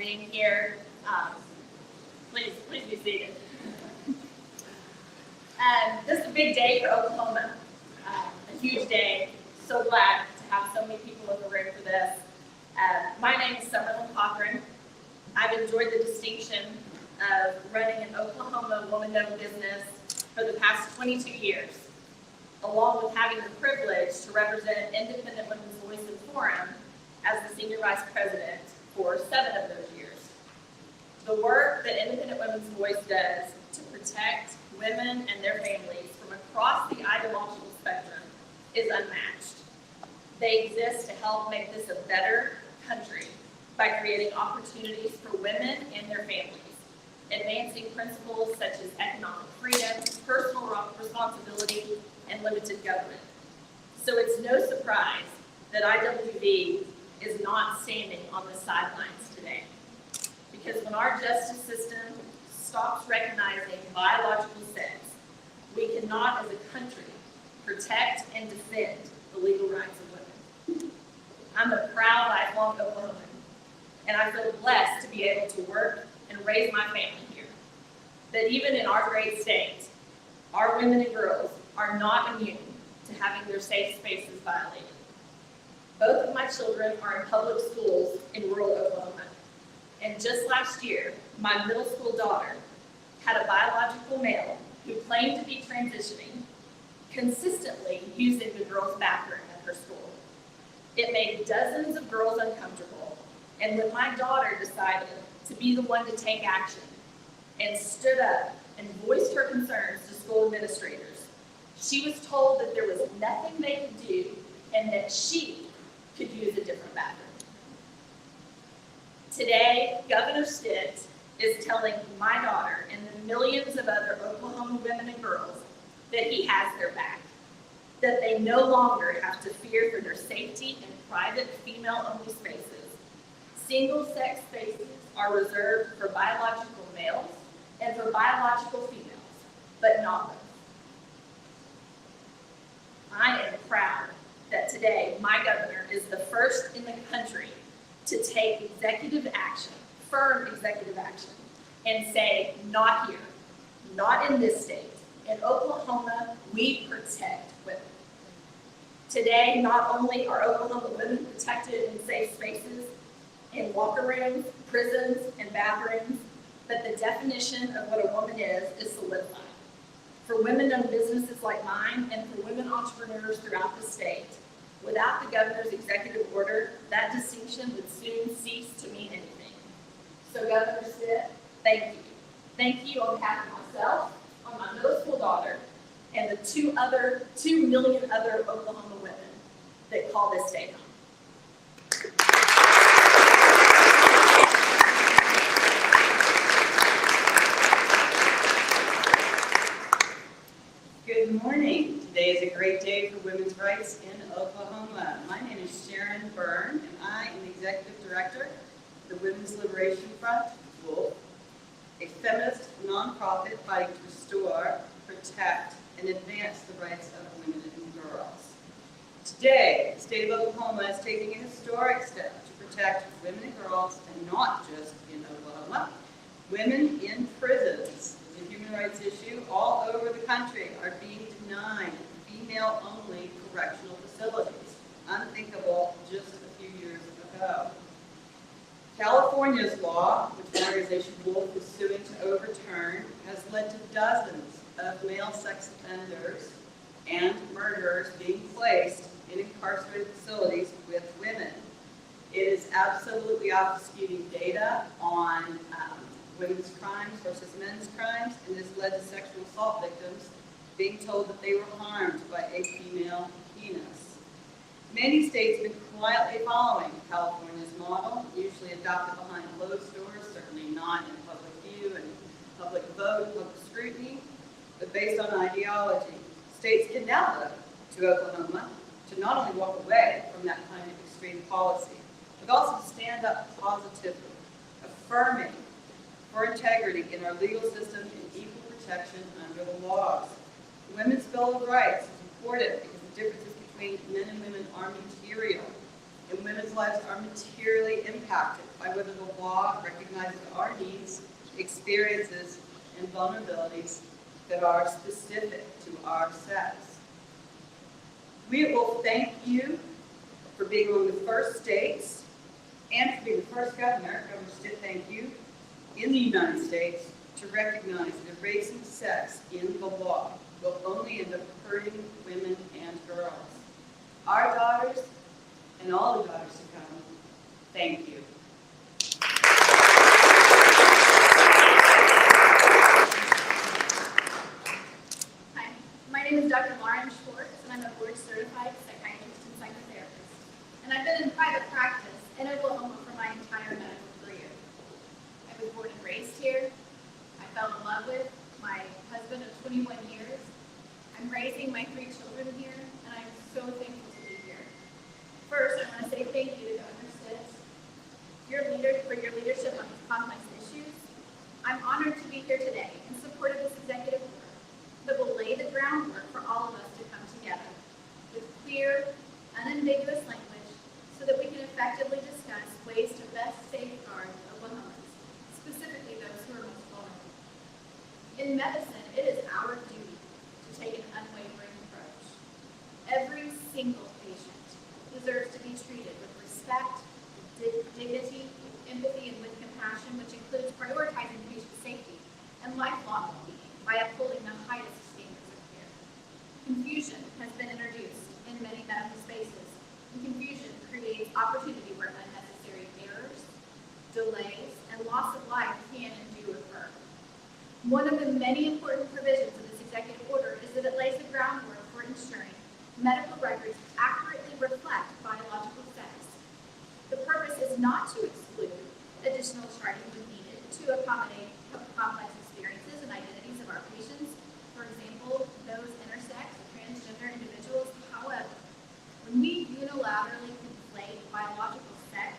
being here. Please be seated. This is a big day for Oklahoma, a huge day. So glad to have so many people in the room for this. My name is Summerlin Cochran. I've enjoyed the distinction of running an Oklahoma woman-owned business for the past 22 years, along with having the privilege to represent Independent Women's Voice and Forum as the Senior Vice President for 7 of those years. The work that Independent Women's Voice does to protect women and their families from across the ideological spectrum is unmatched. They exist to help make this a better country by creating opportunities for women and their families, advancing principles such as economic freedom, personal responsibility, and limited government. So it's no surprise that IWV is not standing on the sidelines today. Because when our justice system stops recognizing biological sex, we cannot, as a country, protect and defend the legal rights of women. I'm a proud lifelong Oklahoman, and I feel blessed to be able to work and raise my family here. That even in our great state, our women and girls are not immune to having their safe spaces violated. Both of my children are in public schools in rural Oklahoma. And just last year, my middle school daughter had a biological male who claimed to be transitioning consistently using the girls' bathroom at her school. It made dozens of girls uncomfortable, and when my daughter decided to be the one to take action and stood up and voiced her concerns to school administrators, she was told that there was nothing they could do and that she could use a different bathroom. Today, Governor Stitt is telling my daughter and the millions of other Oklahoma women and girls that he has their back, that they no longer have to fear for their safety in private female-only spaces. Single-sex spaces are reserved for biological males and for biological females, but not both. I am proud that today my governor is the first in the country to take executive action, firm executive action, and say, not here, not in this state. In Oklahoma, we protect women. Today, not only are Oklahoma women protected in safe spaces, in locker rooms, prisons, and bathrooms, but the definition of what a woman is solidified. For women-owned businesses like mine and for women entrepreneurs throughout the state, without the governor's executive order, that distinction would soon cease to mean anything. So Governor Stitt, thank you. Thank you on behalf of myself, on my middle school daughter, and the 2 million other Oklahoma women that call this state home. Good morning. Today is a great day for women's rights in Oklahoma. My name is Sharon Byrne, and I am the Executive Director of the Women's Liberation Front, WOLF, a feminist nonprofit fighting to restore, protect, and advance the rights of women and girls. Today, the state of Oklahoma is taking a historic step to protect women and girls, and not just in Oklahoma. Women in prisons, a human rights issue all over the country, are being denied female-only correctional facilities. Unthinkable just a few years ago. California's law, which the organization WOLF is suing to overturn, has led to dozens of male sex offenders and murderers being placed in incarcerated facilities with women. It is absolutely obfuscating data on women's crimes versus men's crimes, and has led to sexual assault victims being told that they were harmed by a female penis. Many states have been quietly following California's model, usually adopted behind closed doors, certainly not in public view and public vote, public scrutiny, but based on ideology. States can now look to Oklahoma to not only walk away from that kind of extreme policy, but also to stand up positively, affirming for integrity in our legal system and equal protection under the laws. The Women's Bill of Rights is important because the differences between men and women are material. and women's lives are materially impacted by whether the law recognizes our needs, experiences, and vulnerabilities that are specific to our sex. We will thank you for being among the first states and for being the first governor, Governor Stitt, thank you, in the United States to recognize that erasing sex in the law will only end up hurting women and girls. Our daughters and all the daughters to come, thank you. Hi, my name is Dr. Schwartz, and I'm a board-certified psychiatrist and psychotherapist. And I've been in private practice in Oklahoma for my entire medical career. I was born and raised here. I fell in love with my husband of 21 years. I'm raising my 3 children here, and I'm so thankful to be here. First, I want to say thank you to Governor Stitt for your leadership on these complex issues. I'm honored to be here today in support of this executive order that will lay the groundwork for all of us to come together with clear, unambiguous language so that we can effectively discuss ways to best safeguard Oklahomans, specifically those who are most vulnerable. In medicine, it is our duty to take an unwavering approach. Every single patient deserves to be treated with respect, dignity, empathy, and with compassion, which includes prioritizing patient safety and lifelong well-being by upholding the highest standards of care. Confusion has been introduced in many medical spaces, and confusion creates opportunity where unnecessary errors, delays, and loss of life can and do occur. One of the many important provisions of this executive order is that it lays the groundwork for ensuring medical records accurately reflect biological sex. The purpose is not to exclude additional charting when needed to accommodate complex experiences and identities of our patients, for example, those intersex or transgender individuals. However, when we unilaterally conflate biological sex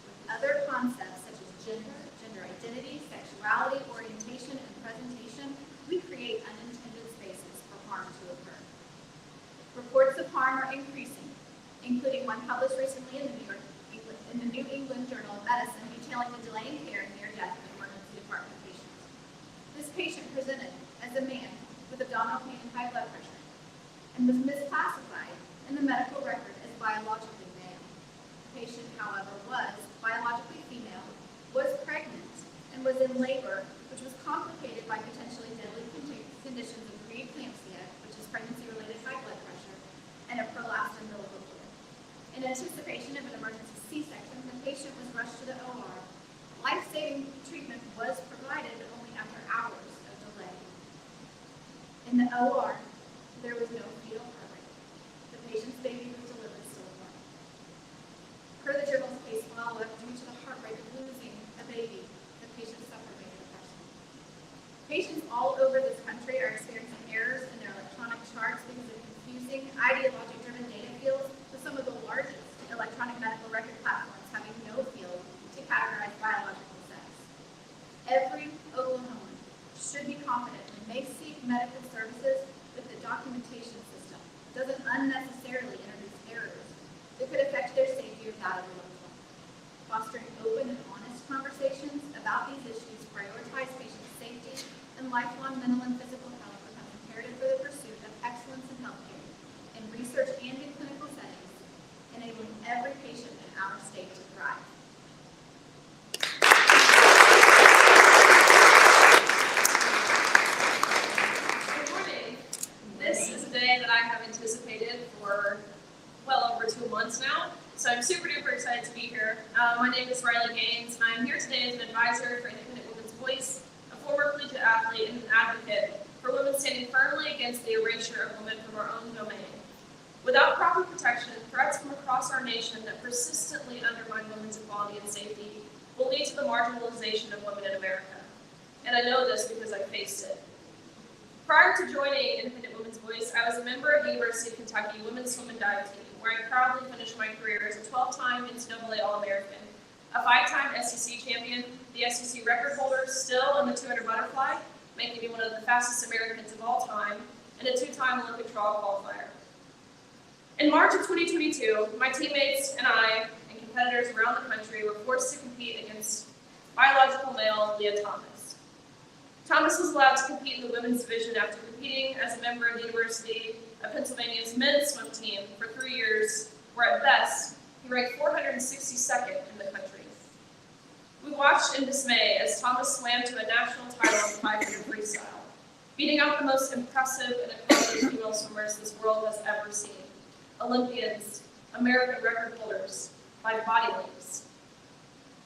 with other concepts such as gender identity, sexuality, orientation, and presentation, we create unintended spaces for harm to occur. Reports of harm are increasing, including one published recently in the New England Journal of Medicine detailing the delay in care and near-death of emergency department patients. This patient presented as a man with abdominal pain and high blood pressure and was misclassified in the medical record as biologically male. The patient, however, was biologically female, was pregnant, and was in labor, which was complicated by potentially deadly conditions of preeclampsia, which is pregnancy-related high blood pressure, and a prolapsed umbilical cord. In anticipation of an emergency C-section, the patient was rushed to the OR. Life-saving treatment was provided, but only after hours of delay. In the OR, there was no fetal heart rate. The patient's baby was delivered stillborn. Per the journal's case follow-up, due to the heart rate of losing a baby, the patient suffered major depression. Patients all over this country are experiencing errors in their electronic charts because of confusing, ideology-driven data fields with some of the largest electronic medical record platforms having no field to categorize biological sex. Every Oklahoman should be confident when they seek medical services that the documentation system doesn't unnecessarily introduce errors that could affect their safety or that of their loved one. Fostering open and honest conversations about these issues prioritize patient safety and lifelong mental and physical health becomes imperative for the pursuit of excellence in healthcare, in research and in clinical settings, enabling every patient in our state to thrive. Good morning. This is a day that I have anticipated for well over 2 months now, so I'm super duper excited to be here. My name is Riley Gaines, and I'm here today as an advisor for Independent Women's Voice, a former collegiate athlete and an advocate for women standing firmly against the erasure of women from our own domain. Without proper protection, threats from across our nation that persistently undermine women's equality and safety will lead to the marginalization of women in America. And I know this because I faced it. Prior to joining Independent Women's Voice, I was a member of the University of Kentucky women's swim and dive team, where I proudly finished my career as a 12-time NCAA All-American, a 5-time SEC champion, the SEC record holder still in the 200 butterfly, making me one of the fastest Americans of all time, and a 2-time Olympic trial qualifier. In March of 2022, my teammates and I and competitors around the country were forced to compete against biological male Leah Thomas. Thomas was allowed to compete in the women's division after competing as a member of the University of Pennsylvania's men's swim team for 3 years, where at best, he ranked 462nd in the country. We watched in dismay as Thomas swam to a national title in 500 freestyle, beating out the most impressive and accomplished female swimmers this world has ever seen. Olympians, American record holders, by body lengths.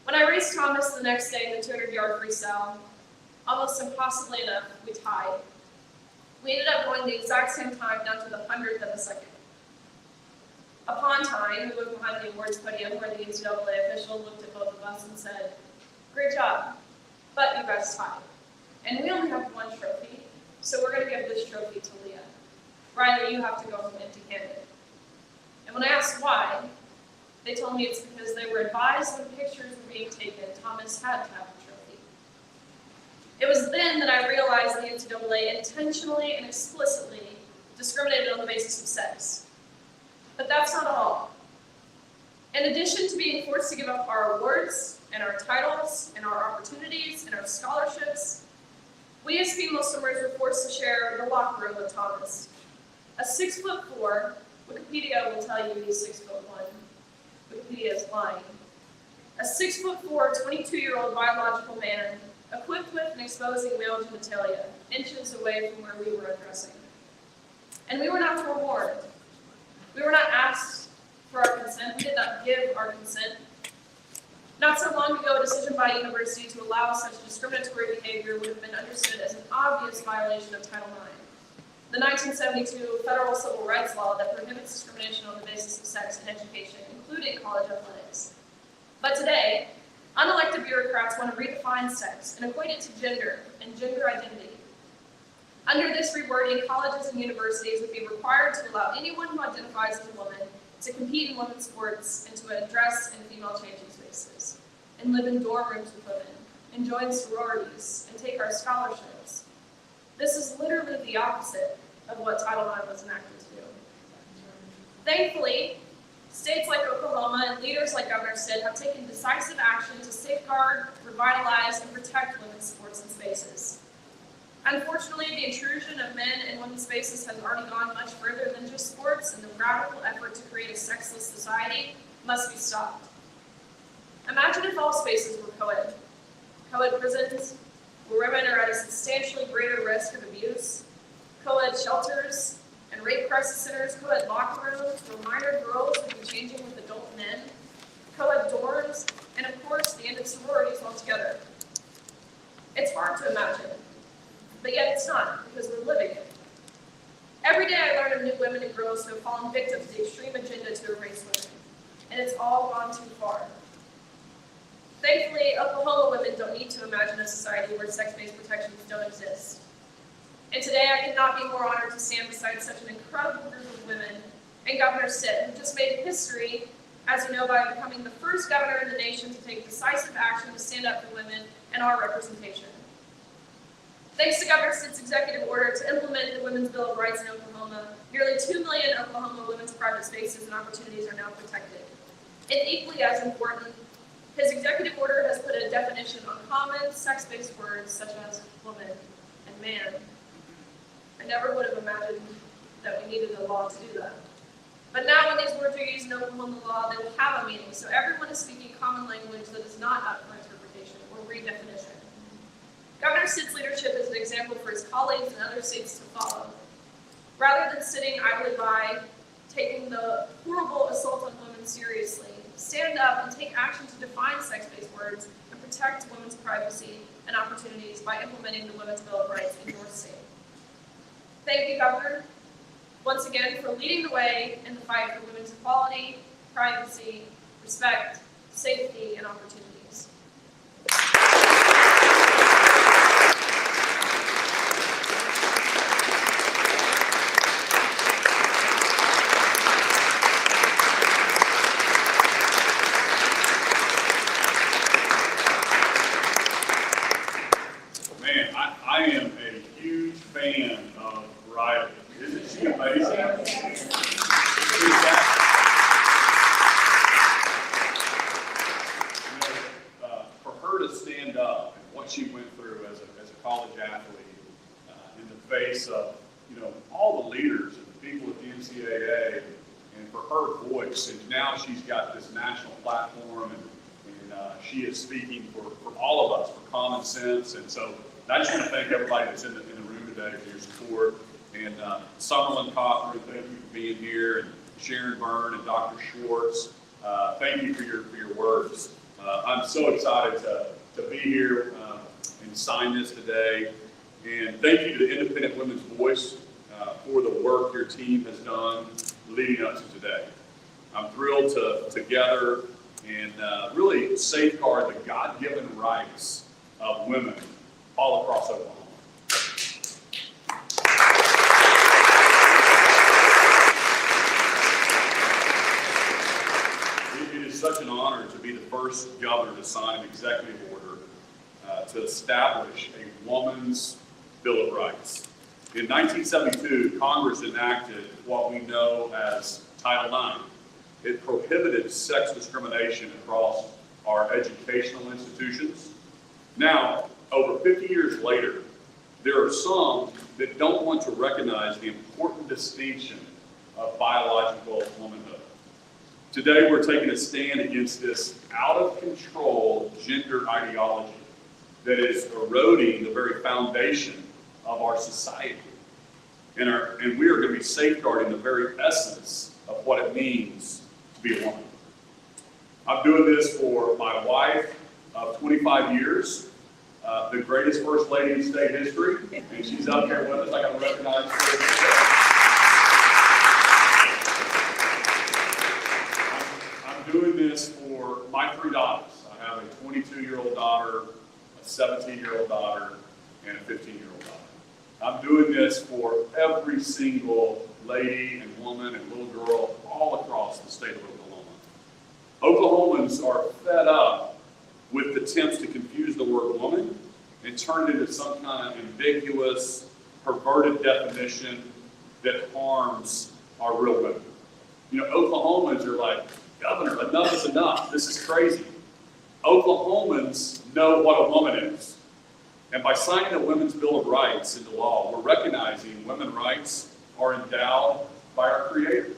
When I raced Thomas the next day in the 200-yard freestyle, almost impossibly enough, we tied. We ended up going the exact same time down to the 100th of a second. Upon tying, we went behind the awards podium where the NCAA official looked at both of us and said, "Great job, but you guys tied. And we only have one trophy, so we're going to give this trophy to Leah. Riley, you have to go home empty-handed." And when I asked why, they told me it's because they were advised when pictures were being taken, Thomas had to have the trophy. It was then that I realized the NCAA intentionally and explicitly discriminated on the basis of sex. But that's not all. In addition to being forced to give up our awards and our titles and our opportunities and our scholarships, we as female swimmers were forced to share the locker room with Thomas. A 6'4", Wikipedia will tell you he's 6'1". Wikipedia is lying. A 6'4", 22-year-old biological man equipped with and exposing male genitalia, inches away from where we were undressing. And we were not forewarned. We were not asked for our consent. We did not give our consent. Not so long ago, a decision by a university to allow such discriminatory behavior would have been understood as an obvious violation of Title IX, the 1972 federal civil rights law that prohibits discrimination on the basis of sex in education, including college athletics. But today, unelected bureaucrats want to redefine sex and equate it to gender and gender identity. Under this rewording, colleges and universities would be required to allow anyone who identifies as a woman to compete in women's sports and to dress in female changing spaces, and live in dorm rooms with women, and join sororities, and take our scholarships. This is literally the opposite of what Title IX was enacted to do. Thankfully, states like Oklahoma and leaders like Governor Stitt have taken decisive action to safeguard, revitalize, and protect women's sports and spaces. Unfortunately, the intrusion of men in women's spaces has already gone much further than just sports, and the radical effort to create a sexless society must be stopped. Imagine if all spaces were co-ed. Co-ed prisons, where women are at a substantially greater risk of abuse, co-ed shelters and rape crisis centers, co-ed locker rooms where minor girls would be changing with adult men, co-ed dorms, and of course the end of sororities altogether. It's hard to imagine, but yet it's not, because we're living it. Every day I learn of new women and girls who have fallen victim to the extreme agenda to erase women, and it's all gone too far. Thankfully, Oklahoma women don't need to imagine a society where sex-based protections don't exist. And today I could not be more honored to stand beside such an incredible group of women and Governor Stitt, who just made history, as you know, by becoming the first governor in the nation to take decisive action to stand up for women and our representation. Thanks to Governor Stitt's executive order to implement the Women's Bill of Rights in Oklahoma, nearly 2 million Oklahoma women's private spaces and opportunities are now protected. And equally as important, his executive order has put a definition on common sex-based words such as woman and man. I never would have imagined that we needed a law to do that. But now when these words are used in Oklahoma law, they will have a meaning, so everyone is speaking common language that is not up for interpretation or redefinition. Governor Stitt's leadership is an example for his colleagues and other states to follow. Rather than sitting idly by, taking the horrible assault on women seriously, stand up and take action to define sex-based words and protect women's privacy and opportunities by implementing the Women's Bill of Rights in your state. Thank you, Governor, once again for leading the way in the fight for women's equality, privacy, respect, safety, and opportunities. Man, I am a huge fan of Riley. Isn't she amazing? She's that. For her to stand up and what she went through as a college athlete in the face of, all the leaders and the people at the NCAA, and for her voice, and now she's got this national platform, and she is speaking for all of us, for common sense. And so I just want to thank everybody that's in the room today for your support. And Summerlin Cochran, thank you for being here, and Sharon Byrne and Dr. Schwartz, thank you for your words. I'm so excited to be here and sign this today. And thank you to the Independent Women's Voice for the work your team has done leading up to today. I'm thrilled to gather and really safeguard the God-given rights of women all across Oklahoma. It is such an honor to be the first governor to sign an executive order to establish a woman's Bill of Rights. In 1972, Congress enacted what we know as Title IX. It prohibited sex discrimination across our educational institutions. Now, over 50 years later, there are some that don't want to recognize the important distinction of biological womanhood. Today, we're taking a stand against this out-of-control gender ideology that is eroding the very foundation of our society. And we are going to be safeguarding the very essence of what it means to be a woman. I'm doing this for my wife of 25 years, the greatest first lady in state history, and she's up here with us. I got to recognize her. I'm doing this for my 3 daughters. I have a 22-year-old daughter, a 17-year-old daughter, and a 15-year-old daughter. I'm doing this for every single lady and woman and little girl all across the state of Oklahoma. Oklahomans are fed up with attempts to confuse the word woman and turn it into some kind of ambiguous, perverted definition that harms our real women. Oklahomans are like, Governor, enough is enough. This is crazy. Oklahomans know what a woman is. And by signing the Women's Bill of Rights into law, we're recognizing women's rights are endowed by our Creator.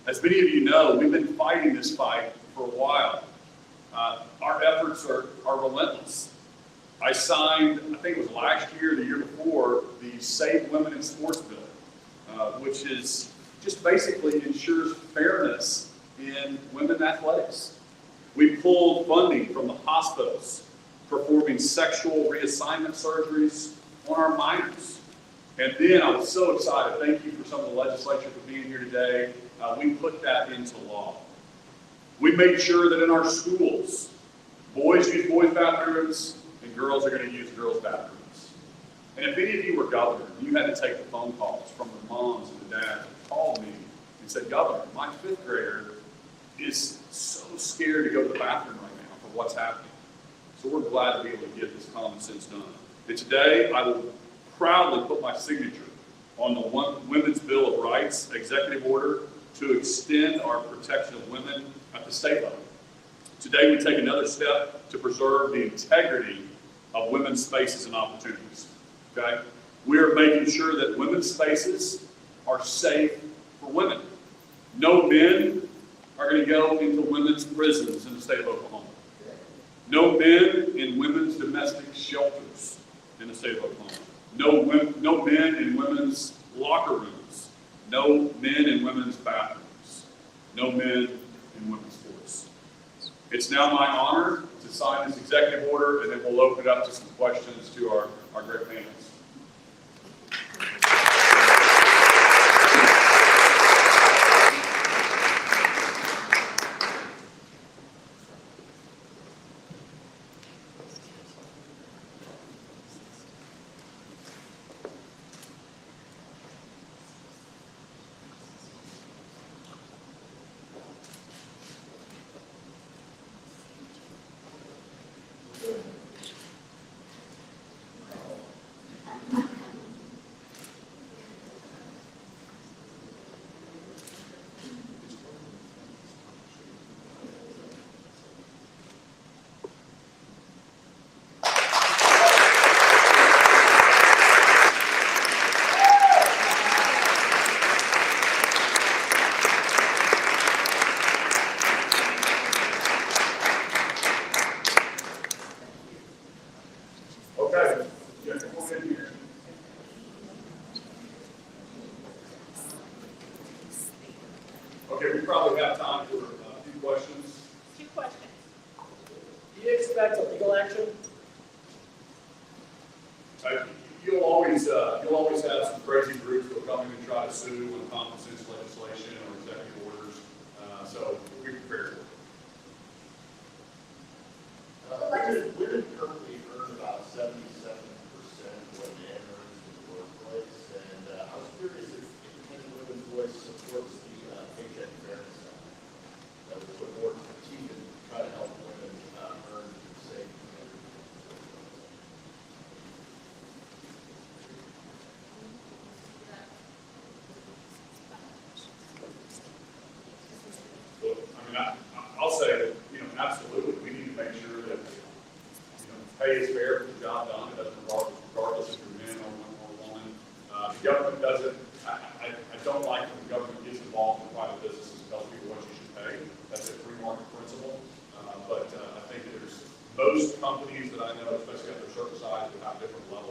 As many of you know, we've been fighting this fight for a while. Our efforts are relentless. I signed, I think it was last year, the year before, the Save Women in Sports Bill, which is just basically ensures fairness in women's athletics. We pulled funding from the hospitals performing sexual reassignment surgeries on our minors. And then I was so excited, thank you for some of the legislature for being here today, we put that into law. We made sure that in our schools, boys use boys' bathrooms and girls are going to use girls' bathrooms. And if any of you were governor, you had to take the phone calls from the moms and the dads that called me and said, Governor, my 5th grader is so scared to go to the bathroom right now for what's happening. So we're glad to be able to get this common sense done. And today, I will proudly put my signature on the Women's Bill of Rights executive order to extend our protection of women at the state level. Today, we take another step to preserve the integrity of women's spaces and opportunities. Okay? We are making sure that women's spaces are safe for women. No men are going to go into women's prisons in the state of Oklahoma. No men in women's domestic shelters in the state of Oklahoma. No men in women's locker rooms. No men in women's bathrooms. No men in women's sports. It's now my honor to sign this executive order, and then we'll open it up to some questions to our great panelists. legal action? You'll always have some crazy groups that will come in and try to sue on common sense legislation or executive orders. So we're prepared. Women currently earn about 77% of what men earn in the workplace, and I was curious if independent women's voice supports the paycheck fairness act that would put more teeth and try to help women earn and save. Well, I mean, I'll say, absolutely, we need to make sure that, pay is fair for the job done, it doesn't regardless if you're man or woman. The government doesn't, I don't like when the government gets involved in private businesses and tells people what you should pay. That's a free market principle. But I think there's most companies that I know, especially at their certain size, will have different levels